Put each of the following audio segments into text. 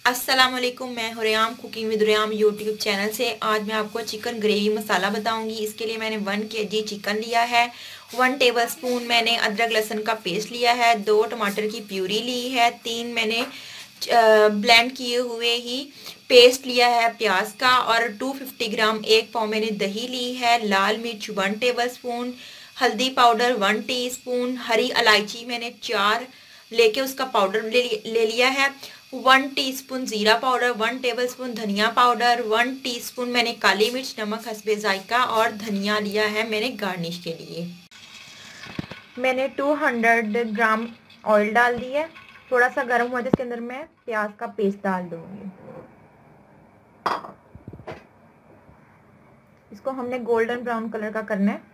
अस्सलाम वालेकुम। मैं हुरैयाम कुकिंग विद हुरैयाम यूट्यूब चैनल से आज मैं आपको चिकन ग्रेवी मसाला बताऊंगी। इसके लिए मैंने 1 kg चिकन लिया है, 1 टेबलस्पून मैंने अदरक लहसुन का पेस्ट लिया है, 2 टमाटर की प्यूरी ली है, 3 मैंने ब्लेंड किए हुए ही पेस्ट लिया है प्याज का, और 250 ग्राम 1 पाव मैंने दही ली है, लाल मिर्च 1 टेबलस्पून, हल्दी पाउडर 1 टीस्पून, हरी इलायची मैंने 4 लेके उसका पाउडर ले लिया है, 1 टीस्पून जीरा पाउडर, 1 टेबलस्पून धनिया पाउडर, 1 टीस्पून मैंने काली मिर्च, नमक हस्बे जायका, और धनिया लिया है मैंने गार्निश के लिए। मैंने 200 ग्राम ऑयल डाल दी है। थोड़ा सा गर्म हुआ तो इसके अंदर मैं प्याज का पेस्ट डाल दूंगी। इसको हमने गोल्डन ब्राउन कलर का करना है।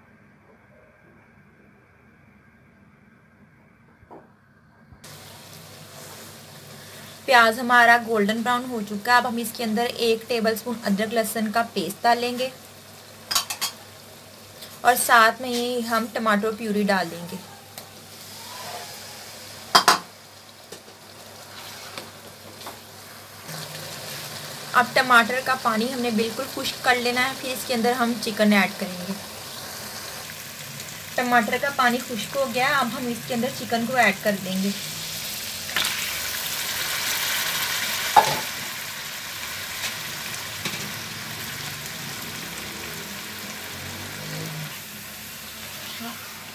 प्याज हमारा गोल्डन ब्राउन हो चुका है। अब हम इसके अंदर 1 टेबलस्पून अदरक लहसुन का पेस्ट डालेंगे और साथ में ही हम टमाटो प्यूरी डाल देंगे। अब टमाटर का पानी हमने बिल्कुल खुश्क कर लेना है, फिर इसके अंदर हम चिकन ऐड करेंगे। टमाटर का पानी खुश्क हो गया, अब हम इसके अंदर चिकन को ऐड कर देंगे।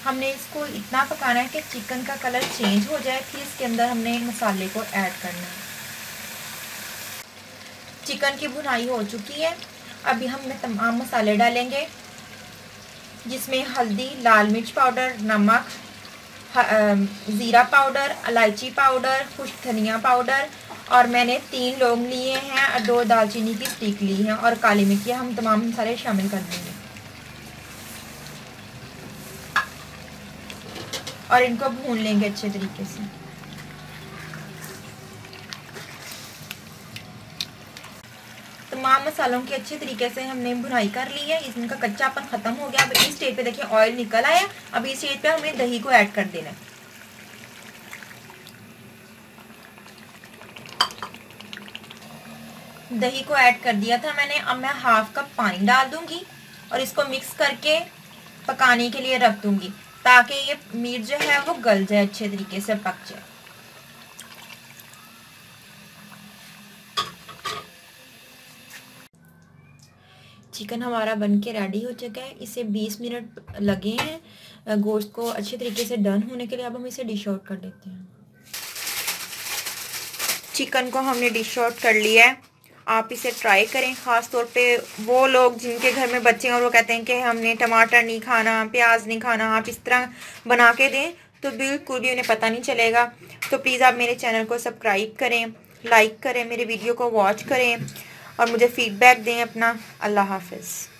हमने इसको इतना पकाना है कि चिकन का कलर चेंज हो जाए, फिर इसके अंदर हमने मसाले को ऐड करना है। चिकन की भुनाई हो चुकी है। अभी हम तमाम मसाले डालेंगे, जिसमें हल्दी, लाल मिर्च पाउडर, नमक, ज़ीरा पाउडर, इलायची पाउडर, खुश्क धनिया पाउडर, और मैंने 3 लौंग लिए हैं और 2 दालचीनी की स्टिक ली है, और काली मिर्च। हम तमाम मसाले शामिल कर देंगे और इनको भून लेंगे अच्छे तरीके से। तमाम मसालों की अच्छे तरीके से हमने भुनाई कर ली है। इनका कच्चापन खत्म हो गया। अब इस स्टेज पे देखिए ऑयल निकल आया। अब इस स्टेज पे हमें दही को ऐड कर देना है। दही को ऐड कर दिया था मैंने। अब मैं हाफ कप पानी डाल दूंगी और इसको मिक्स करके पकाने के लिए रख दूंगी, ताकि ये मीट जो है वो गल जाए, अच्छे तरीके से पक जाए। चिकन हमारा बनके रेडी हो चुका है। इसे 20 मिनट लगे हैं गोश्त को अच्छे तरीके से डन होने के लिए। अब हम इसे डिश आउट कर लेते हैं। चिकन को हमने डिश आउट कर लिया है। आप इसे ट्राई करें, ख़ास तौर पे वो लोग जिनके घर में बच्चे हैं और वो कहते हैं कि हमने टमाटर नहीं खाना, प्याज नहीं खाना। आप इस तरह बना के दें तो बिल्कुल भी उन्हें पता नहीं चलेगा। तो प्लीज़ आप मेरे चैनल को सब्सक्राइब करें, लाइक करें, मेरे वीडियो को वॉच करें और मुझे फ़ीडबैक दें अपना। अल्लाह हाफ़िज़।